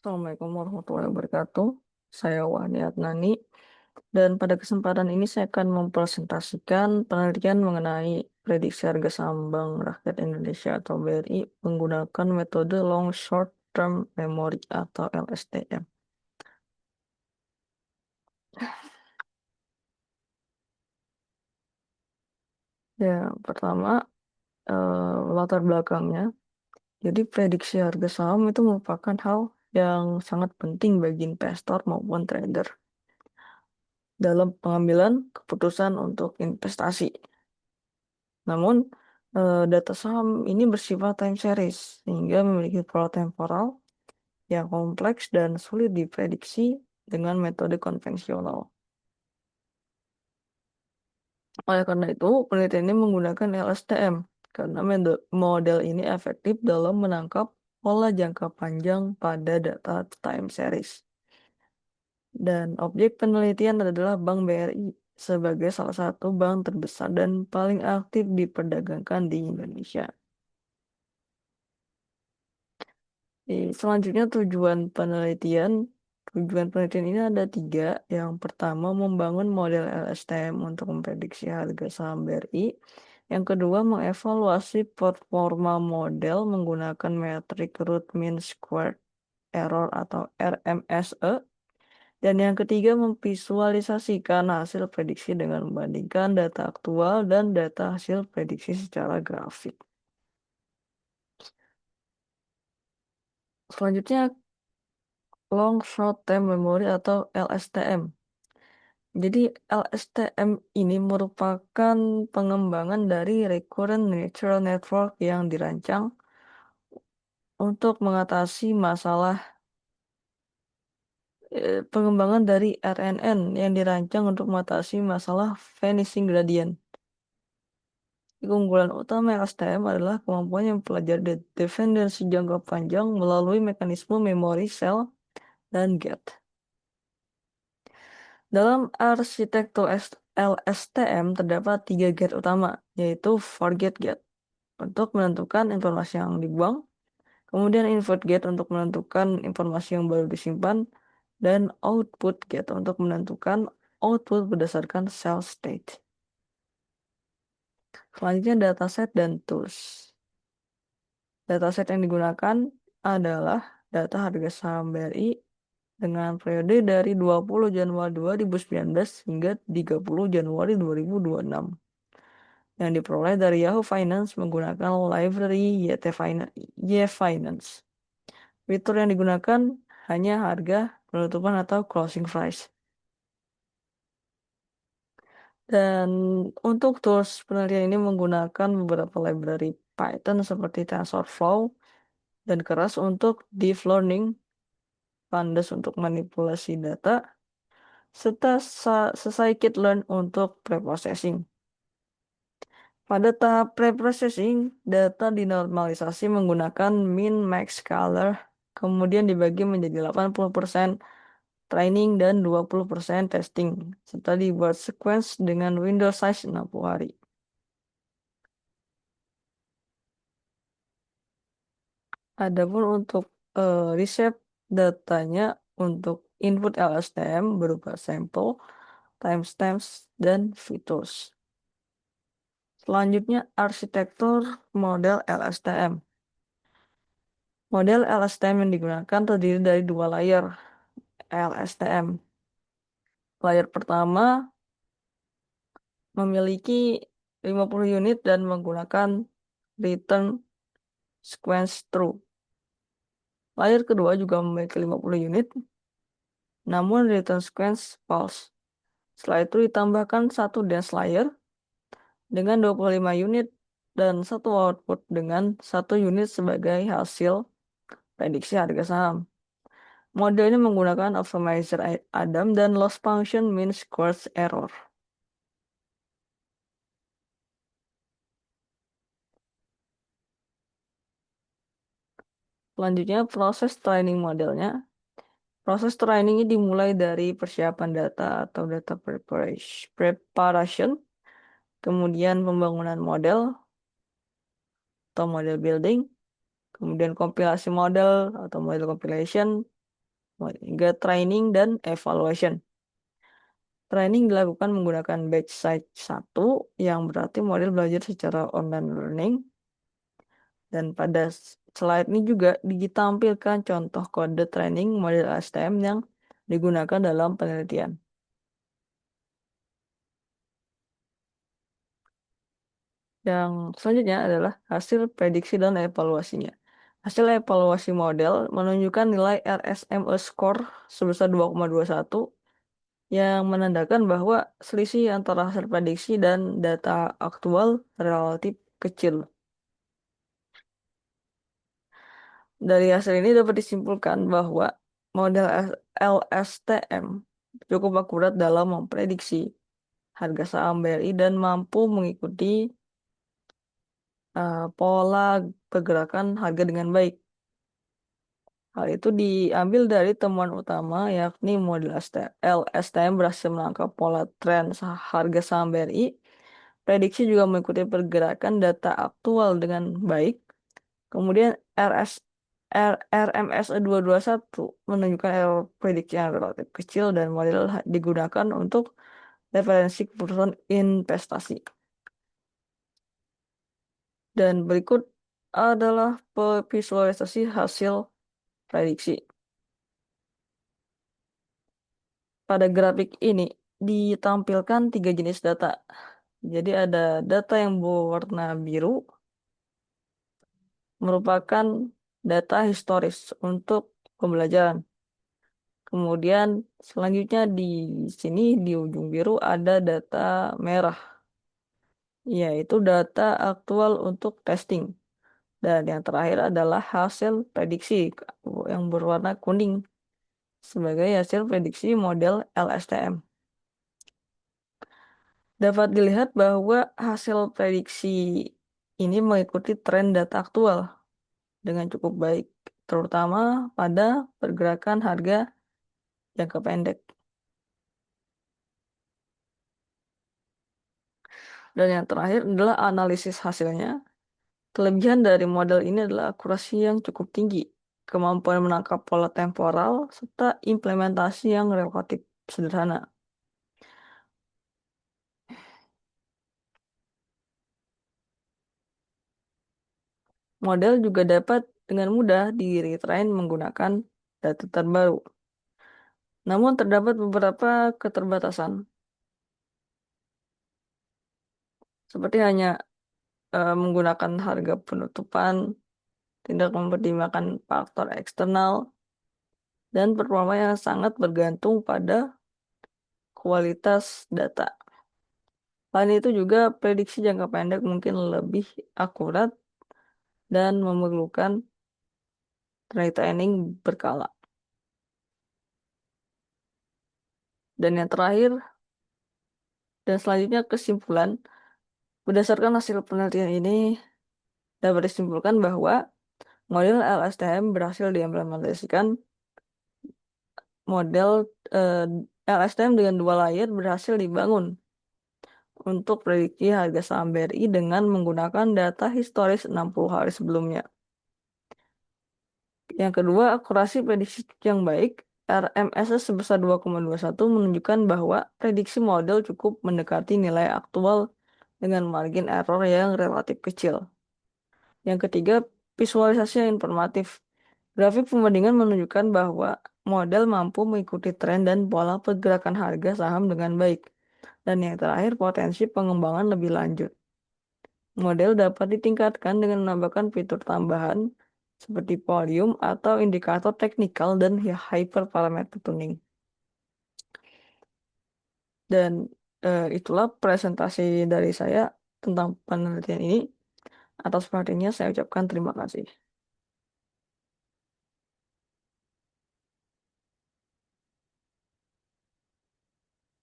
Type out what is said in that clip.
Assalamualaikum warahmatullahi wabarakatuh. Saya Wahni Adnani dan pada kesempatan ini saya akan mempresentasikan penelitian mengenai prediksi harga saham Bank Rakyat Indonesia atau BRI menggunakan metode Long Short Term Memory atau LSTM. Ya, pertama latar belakangnya. Jadi prediksi harga saham itu merupakan hal yang sangat penting bagi investor maupun trader dalam pengambilan keputusan untuk investasi. Namun, data saham ini bersifat time series, sehingga memiliki pola temporal yang kompleks dan sulit diprediksi dengan metode konvensional. Oleh karena itu, penelitian ini menggunakan LSTM, karena model ini efektif dalam menangkap pola jangka panjang pada data time series. Dan objek penelitian adalah Bank BRI sebagai salah satu bank terbesar dan paling aktif diperdagangkan di Indonesia. Selanjutnya tujuan penelitian ini ada tiga. Yang pertama membangun model LSTM untuk memprediksi harga saham BRI. Yang kedua mengevaluasi performa model menggunakan metrik root mean squared error atau RMSE. Dan yang ketiga memvisualisasikan hasil prediksi dengan membandingkan data aktual dan data hasil prediksi secara grafik. Selanjutnya long short term memory atau LSTM. Jadi LSTM ini merupakan pengembangan dari recurrent neural network yang dirancang untuk mengatasi masalah pengembangan dari RNN yang dirancang untuk mengatasi masalah vanishing gradient. Keunggulan utama LSTM adalah kemampuan yang mempelajari dependensi jangka panjang melalui mekanisme memori sel dan gate. Dalam arsitektur LSTM terdapat tiga gate utama, yaitu forget gate untuk menentukan informasi yang dibuang, kemudian invert gate untuk menentukan informasi yang baru disimpan, dan output gate untuk menentukan output berdasarkan cell state. Selanjutnya dataset dan tools. Dataset yang digunakan adalah data harga saham BRI dengan periode dari 20 Januari 2019 hingga 30 Januari 2026 yang diperoleh dari Yahoo Finance menggunakan library YFinance. Fitur yang digunakan hanya harga penutupan atau closing price. Dan untuk tools penelitian ini menggunakan beberapa library Python seperti TensorFlow dan Keras untuk deep learning, Pandas untuk manipulasi data, serta scikit-learn untuk preprocessing. Pada tahap preprocessing, data dinormalisasi menggunakan min-max scalar, kemudian dibagi menjadi 80% training dan 20% testing, serta dibuat sequence dengan window size 60 hari. Adapun untuk reshape datanya untuk input LSTM berupa sampel, timestamps, dan features. Selanjutnya arsitektur model LSTM. Model LSTM yang digunakan terdiri dari dua layer LSTM. Layer pertama memiliki 50 unit dan menggunakan return sequence true. Layer kedua juga memiliki 50 unit, namun return sequence false. Setelah itu ditambahkan satu dense layer dengan 25 unit dan satu output dengan 1 unit sebagai hasil prediksi harga saham. Model ini menggunakan optimizer Adam dan loss function mean squared error. Selanjutnya proses training modelnya. Proses training ini dimulai dari persiapan data atau data preparation, kemudian pembangunan model atau model building, kemudian kompilasi model atau model compilation, hingga training dan evaluation. Training dilakukan menggunakan batch size 1 yang berarti model belajar secara online learning. Dan pada slide ini juga ditampilkan contoh kode training model STM yang digunakan dalam penelitian. Yang selanjutnya adalah hasil prediksi dan evaluasinya. Hasil evaluasi model menunjukkan nilai RSME score sebesar 2,21 yang menandakan bahwa selisih antara hasil prediksi dan data aktual relatif kecil. Dari hasil ini dapat disimpulkan bahwa model LSTM cukup akurat dalam memprediksi harga saham BRI dan mampu mengikuti pola pergerakan harga dengan baik. Hal itu diambil dari temuan utama, yakni model LSTM berhasil menangkap pola tren harga saham BRI. Prediksi juga mengikuti pergerakan data aktual dengan baik. Kemudian RMSE 221 menunjukkan error prediksi yang relatif kecil dan model digunakan untuk referensi keputusan investasi. Dan berikut adalah visualisasi hasil prediksi. Pada grafik ini ditampilkan 3 jenis data. Jadi ada data yang berwarna biru, merupakan data historis untuk pembelajaran. Kemudian selanjutnya di sini di ujung biru ada data merah, yaitu data aktual untuk testing. Dan yang terakhir adalah hasil prediksi yang berwarna kuning sebagai hasil prediksi model LSTM. Dapat dilihat bahwa hasil prediksi ini mengikuti tren data aktual dengan cukup baik, terutama pada pergerakan harga jangka pendek. Dan yang terakhir adalah analisis hasilnya. Kelebihan dari model ini adalah akurasi yang cukup tinggi, kemampuan menangkap pola temporal, serta implementasi yang relatif sederhana. Model juga dapat dengan mudah di-retrain menggunakan data terbaru. Namun terdapat beberapa keterbatasan, seperti hanya menggunakan harga penutupan, tidak mempertimbangkan faktor eksternal, dan performa yang sangat bergantung pada kualitas data. Selain itu juga prediksi jangka pendek mungkin lebih akurat dan memerlukan retraining berkala. Dan yang terakhir dan selanjutnya kesimpulan, berdasarkan hasil penelitian ini dapat disimpulkan bahwa model LSTM berhasil diimplementasikan. Model LSTM dengan 2 layer berhasil dibangun untuk prediksi harga saham BRI dengan menggunakan data historis 60 hari sebelumnya. Yang kedua, akurasi prediksi yang baik. RMSE sebesar 2,21 menunjukkan bahwa prediksi model cukup mendekati nilai aktual dengan margin error yang relatif kecil. Yang ketiga, visualisasi yang informatif. Grafik perbandingan menunjukkan bahwa model mampu mengikuti tren dan pola pergerakan harga saham dengan baik. Dan yang terakhir, potensi pengembangan lebih lanjut. Model dapat ditingkatkan dengan menambahkan fitur tambahan seperti volume atau indikator teknikal dan hyperparameter tuning. Dan itulah presentasi dari saya tentang penelitian ini. Atas perhatiannya saya ucapkan terima kasih.